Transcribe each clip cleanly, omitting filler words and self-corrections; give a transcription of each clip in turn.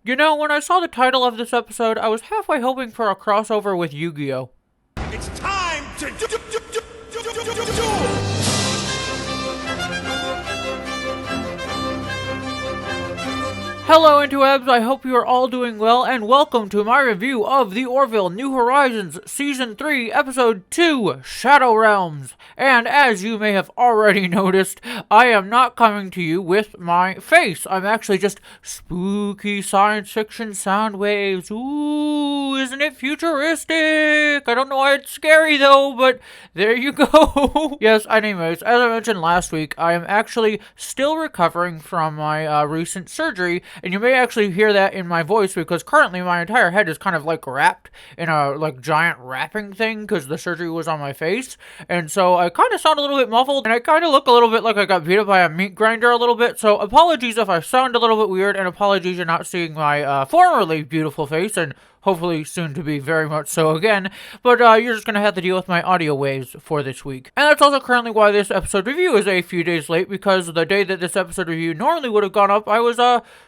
You know, when I saw the title of this episode, I was halfway hoping for a crossover with Yu-Gi-Oh! It's time to do. Hello interwebs, I hope you are all doing well, and welcome to my review of the Orville New Horizons Season 3, Episode 2, Shadow Realms. And as you may have already noticed, I am not coming to you with my face. I'm actually just spooky science fiction sound waves. Ooh, isn't it futuristic? I don't know why it's scary though, but there you go. Yes, anyways, as I mentioned last week, I am actually still recovering from my recent surgery. And you may actually hear that in my voice because currently my entire head is kind of like wrapped in a giant wrapping thing because the surgery was on my face. And so I kind of sound a little bit muffled and I kind of look a little bit like I got beat up by a meat grinder a little bit. So apologies if I sound a little bit weird, and apologies you're not seeing my formerly beautiful face, and hopefully soon to be very much so again, but you're just going to have to deal with my audio waves for this week. And that's also currently why this episode review is a few days late, because the day that this episode review normally would have gone up, I was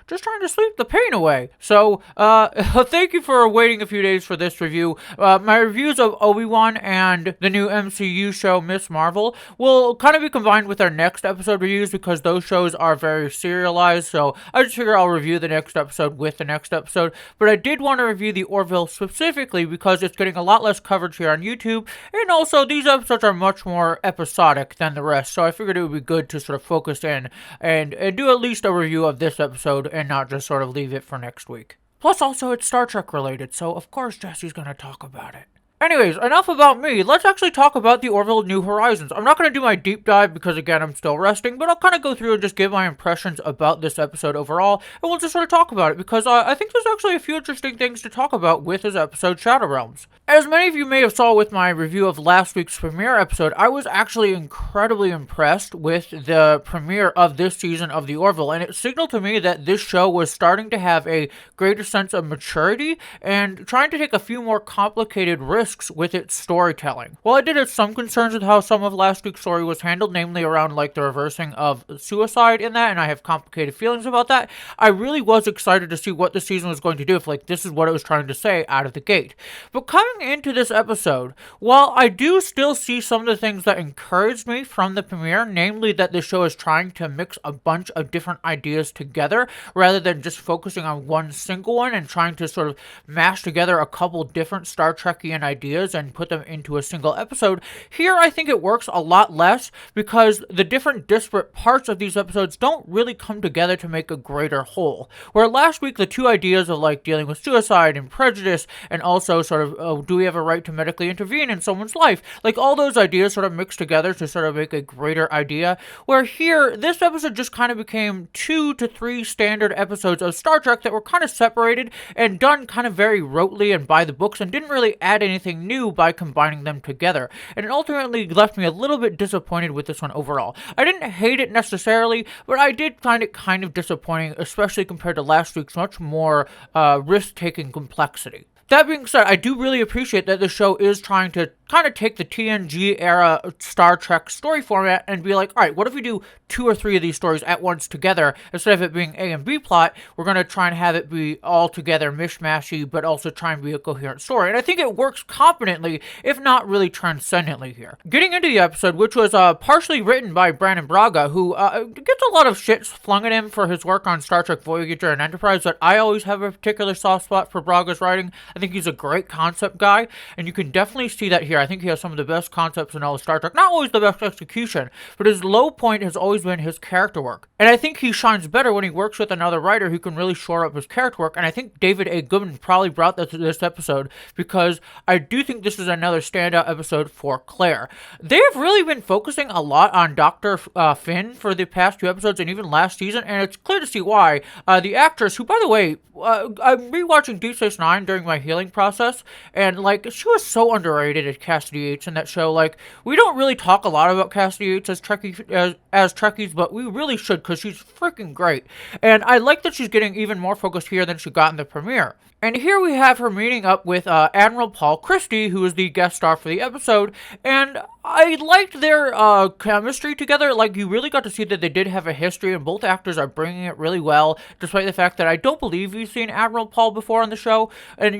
just trying to sleep the pain away. So thank you for waiting a few days for this review. My reviews of Obi-Wan and the new MCU show Miss Marvel will kind of be combined with our next episode reviews because those shows are very serialized, so I just figure I'll review the next episode with the next episode. But I did want to review the Orville specifically because it's getting a lot less coverage here on YouTube, and also these episodes are much more episodic than the rest, so I figured it would be good to sort of focus in and do at least a review of this episode and not just sort of leave it for next week. Plus also it's Star Trek related, so of course Jessie's gonna talk about it. Anyways, enough about me. Let's actually talk about the Orville New Horizons. I'm not going to do my deep dive because, again, I'm still resting, but I'll kind of go through and just give my impressions about this episode overall, and we'll just sort of talk about it because I think there's actually a few interesting things to talk about with this episode, Shadow Realms. As many of you may have saw with my review of last week's premiere episode, I was actually incredibly impressed with the premiere of this season of the Orville, and it signaled to me that this show was starting to have a greater sense of maturity and trying to take a few more complicated risks with its storytelling. While I did have some concerns with how some of last week's story was handled, namely around the reversing of suicide in that, and I have complicated feelings about that, I really was excited to see what the season was going to do if this is what it was trying to say out of the gate. But coming into this episode, while I do still see some of the things that encouraged me from the premiere, namely that the show is trying to mix a bunch of different ideas together rather than just focusing on one single one and trying to sort of mash together a couple different Star Trekian ideas and put them into a single episode, here I think it works a lot less because the different disparate parts of these episodes don't really come together to make a greater whole. Where last week the two ideas of dealing with suicide and prejudice and also sort of do we have a right to medically intervene in someone's life, all those ideas sort of mixed together to sort of make a greater idea, where here this episode just kind of became 2 to 3 standard episodes of Star Trek that were kind of separated and done kind of very rotely and by the books and didn't really add anything new by combining them together, and it ultimately left me a little bit disappointed with this one overall. I didn't hate it necessarily, but I did find it kind of disappointing, especially compared to last week's much more risk-taking complexity. That being said, I do really appreciate that the show is trying to kind of take the TNG era Star Trek story format and be like, alright, what if we do 2 or 3 of these stories at once together? Instead of it being A and B plot, we're going to try and have it be all together mishmashy, but also try and be a coherent story. And I think it works competently, if not really transcendently here. Getting into the episode, which was partially written by Brandon Braga, who gets a lot of shit flung at him for his work on Star Trek Voyager and Enterprise, but I always have a particular soft spot for Braga's writing. I think he's a great concept guy, and you can definitely see that here. I think he has some of the best concepts in all of Star Trek. Not always the best execution, but his low point has always been his character work. And I think he shines better when he works with another writer who can really shore up his character work, and I think David A. Goodman probably brought that to this episode because I do think this is another standout episode for Claire. They've really been focusing a lot on Dr. Finn for the past 2 episodes and even last season, and it's clear to see why. The actress, who by the way, I'm rewatching Deep Space Nine during my healing process. And, like, she was so underrated as Cassidy Yates in that show. Like, we don't really talk a lot about Cassidy Yates as Trekkies, but we really should, because she's freaking great. And I like that she's getting even more focused here than she got in the premiere. And here we have her meeting up with Admiral Paul Christie, who is the guest star for the episode, and I liked their chemistry together. Like, you really got to see that they did have a history, and both actors are bringing it really well, despite the fact that I don't believe you've seen Admiral Paul before on the show,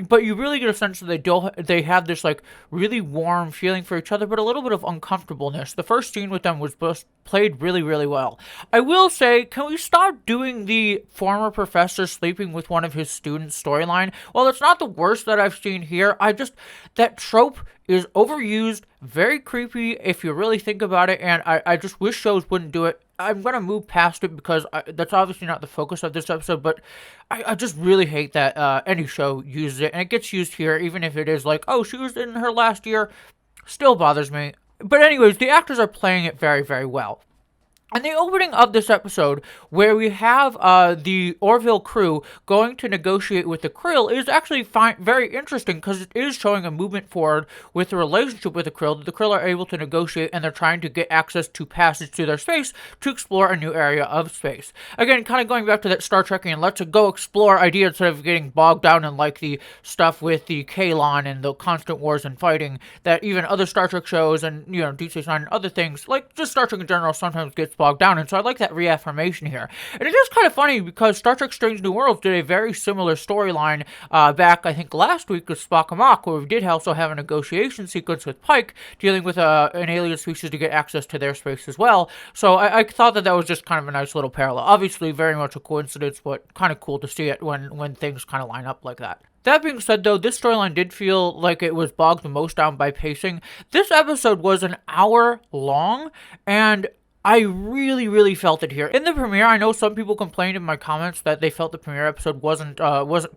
but you really get a sense that they have this, like, really warm feeling for each other, but a little bit of uncomfortableness. The first scene with them was played really, really well. I will say, can we stop doing the former professor sleeping with one of his students storyline? Well, it's not the worst that I've seen here. That trope is overused, very creepy if you really think about it, and I just wish shows wouldn't do it. I'm going to move past it because that's obviously not the focus of this episode, but I just really hate that any show uses it, and it gets used here, even if it is like, oh, she was in her last year, still bothers me. But anyways, the actors are playing it very, very well. And the opening of this episode, where we have the Orville crew going to negotiate with the Krill, is actually very interesting, because it is showing a movement forward with the relationship with the Krill. The Krill are able to negotiate, and they're trying to get access to passage to their space to explore a new area of space. Again, kind of going back to that Star Trek and let's go explore idea instead of getting bogged down in like the stuff with the Kaylon and the constant wars and fighting that even other Star Trek shows and, you know, Deep Space Nine and other things, like just Star Trek in general, sometimes gets bogged down, and so I like that reaffirmation here. And it is kind of funny because Star Trek Strange New Worlds did a very similar storyline back, I think, last week with Spock and Mock, where we did also have a negotiation sequence with Pike dealing with an alien species to get access to their space as well. So I thought that was just kind of a nice little parallel. Obviously, very much a coincidence, but kind of cool to see it when things kind of line up like that. That being said, though, this storyline did feel like it was bogged the most down by pacing. This episode was an hour long, and I really, really felt it here. In the premiere, I know some people complained in my comments that they felt the premiere episode wasn't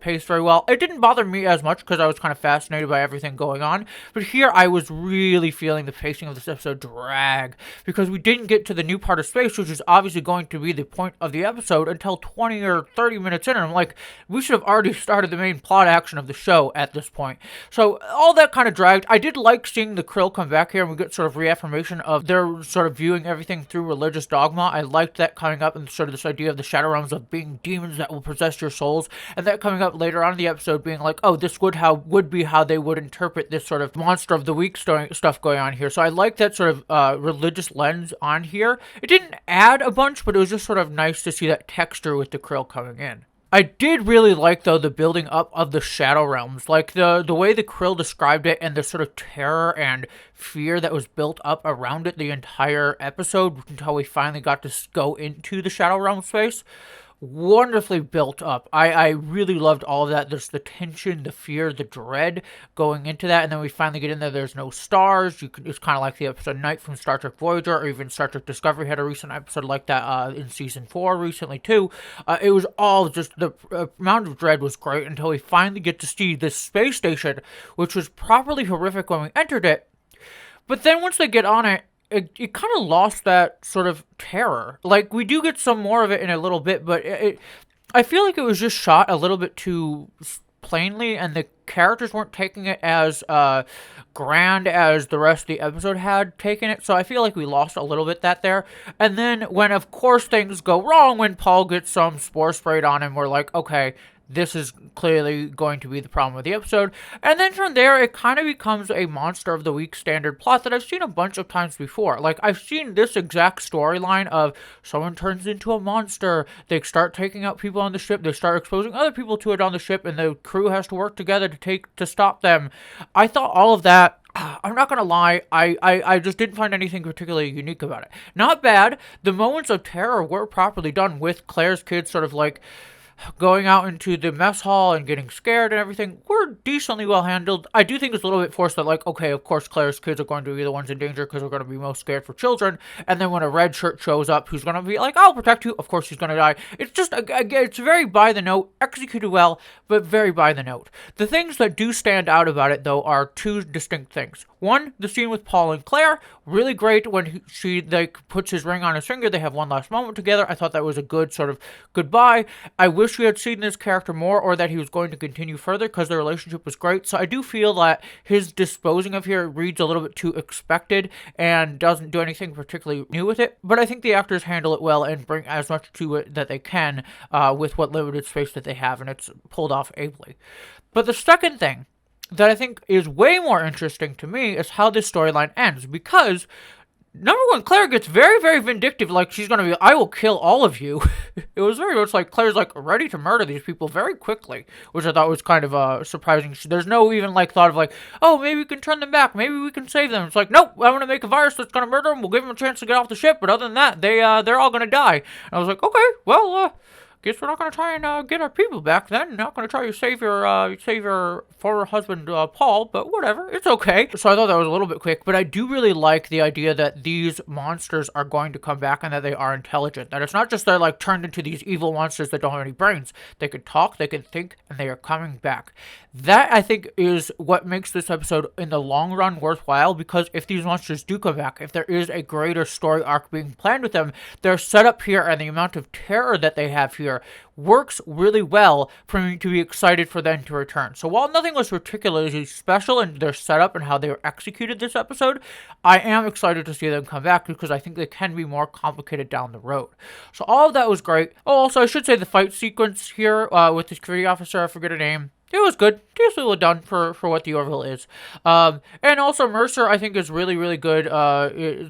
paced very well. It didn't bother me as much because I was kind of fascinated by everything going on. But here, I was really feeling the pacing of this episode drag, because we didn't get to the new part of space, which is obviously going to be the point of the episode, until 20 or 30 minutes in. And I'm like, we should have already started the main plot action of the show at this point. So all that kind of dragged. I did like seeing the Krill come back here, and we get sort of reaffirmation of their sort of viewing everything through religious dogma. I liked that coming up, and sort of this idea of the shadow realms of being demons that will possess your souls, and that coming up later on in the episode being like, oh, this would be how they would interpret this sort of monster of the week stuff going on here. So I like that sort of religious lens on here. It didn't add a bunch, but it was just sort of nice to see that texture with the Krill coming in. I did really like, though, the building up of the Shadow Realms. Like, the way the Krill described it, and the sort of terror and fear that was built up around it the entire episode until we finally got to go into the Shadow Realm space. Wonderfully built up. I really loved all of that. There's the tension, the fear, the dread going into that, and then we finally get in there. There's no stars. It's kind of like the episode Night from Star Trek Voyager, or even Star Trek Discovery had a recent episode like that in season 4 recently too. It was all just, the amount of dread was great until we finally get to see this space station, which was properly horrific when we entered it. But then once they get on it, it kind of lost that sort of terror. Like, we do get some more of it in a little bit, but I feel like it was just shot a little bit too plainly, and the characters weren't taking it as grand as the rest of the episode had taken it, so I feel like we lost a little bit there. And then when, of course, things go wrong, when Paul gets some spore sprayed on him, we're like, okay, this is clearly going to be the problem with the episode. And then from there, it kind of becomes a monster of the week standard plot that I've seen a bunch of times before. Like, I've seen this exact storyline of someone turns into a monster, they start taking out people on the ship, they start exposing other people to it on the ship, and the crew has to work together to stop them. I thought all of that, I'm not gonna lie, I just didn't find anything particularly unique about it. Not bad. The moments of terror were properly done, with Claire's kids sort of like going out into the mess hall and getting scared and everything were decently well handled. I do think it's a little bit forced that, like, okay, of course Claire's kids are going to be the ones in danger because we're going to be most scared for children, and then when a red shirt shows up who's going to be like, I'll protect you, of course he's going to die. It's just, again, it's very by the note, executed well, but very by the note. The things that do stand out about it, though, are two distinct things. One, the scene with Paul and Claire, really great when she puts his ring on his finger. They have one last moment together. I thought that was a good sort of goodbye. I wish we had seen this character more, or that he was going to continue further, because their relationship was great. So I do feel that his disposing of here reads a little bit too expected and doesn't do anything particularly new with it. But I think the actors handle it well and bring as much to it that they can with what limited space that they have, and it's pulled off ably. But the second thing that I think is way more interesting to me is how this storyline ends, because number one, Claire gets very, very vindictive, like she's gonna be, I will kill all of you. It was very much like Claire's like ready to murder these people very quickly, which I thought was kind of surprising. There's no even like thought of like, oh, maybe we can turn them back, maybe we can save them. It's like, nope, I'm gonna make a virus that's gonna murder them, we'll give them a chance to get off the ship, but other than that, they're all gonna die. And I was like, okay, well, guess we're not going to try and get our people back then. Not going to try to save your former husband, Paul, but whatever. It's okay. So I thought that was a little bit quick, but I do really like the idea that these monsters are going to come back and that they are intelligent. That it's not just they're like turned into these evil monsters that don't have any brains. They can talk, they can think, and they are coming back. That, I think, is what makes this episode in the long run worthwhile, because if these monsters do come back, if there is a greater story arc being planned with them, their setup here and the amount of terror that they have here works really well for me to be excited for them to return. So while nothing was particularly special in their setup and how they were executed this episode, I am excited to see them come back, because I think they can be more complicated down the road. So all of that was great. Oh, also, I should say the fight sequence here with the security officer, I forget her name. It was good. Decently well done for what the Orville is. And also Mercer, I think, is really, really good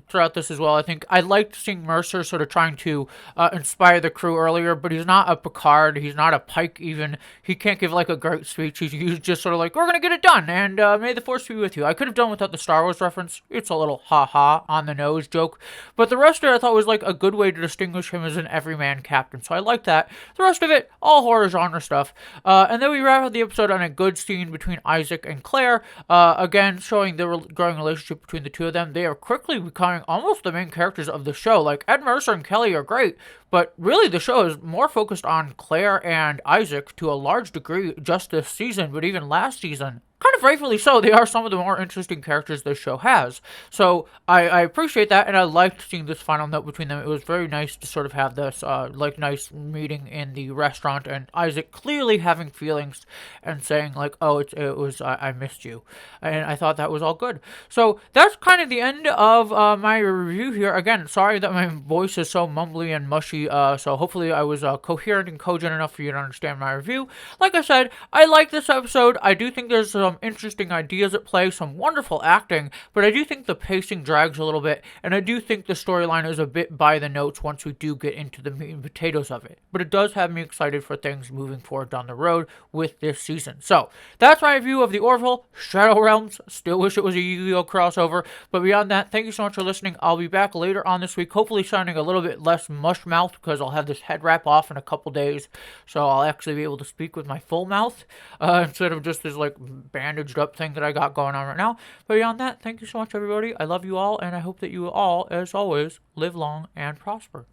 throughout this as well. I think I liked seeing Mercer sort of trying to inspire the crew earlier, but he's not a Picard. He's not a Pike even. He can't give like a great speech. He's just sort of like, we're going to get it done, and may the Force be with you. I could have done without the Star Wars reference. It's a little ha-ha on the nose joke. But the rest of it I thought was like a good way to distinguish him as an everyman captain. So I like that. The rest of it, all horror genre stuff. And then we wrap up the episode on a good scene between Isaac and Claire, again showing the growing relationship between the two of them. They are quickly becoming almost the main characters of the show. Like, Ed Mercer and Kelly are great, but really the show is more focused on Claire and Isaac to a large degree just this season, but even last season. Kind of rightfully so, they are some of the more interesting characters this show has. So I appreciate that, and I liked seeing this final note between them. It was very nice to sort of have this nice meeting in the restaurant, and Isaac clearly having feelings and saying like, oh, it was I missed you, and I thought that was all good. So that's kind of the end of my review here. Again, sorry that my voice is so mumbly and mushy. So hopefully I was coherent and cogent enough for you to understand my review. Like I said, I like this episode. I do think there's some interesting ideas at play, some wonderful acting, but I do think the pacing drags a little bit, and I do think the storyline is a bit by the notes once we do get into the meat and potatoes of it. But it does have me excited for things moving forward down the road with this season. So that's my review of the Orville Shadow Realms. Still wish it was a Yu-Gi-Oh crossover, but beyond that, thank you so much for listening. I'll be back later on this week, hopefully sounding a little bit less mush-mouthed, because I'll have this head wrap off in a couple days, so I'll actually be able to speak with my full mouth instead of just this like bandaged up thing that I got going on right now. But beyond that, thank you so much, everybody. I love you all, and I hope that you all, as always, live long and prosper.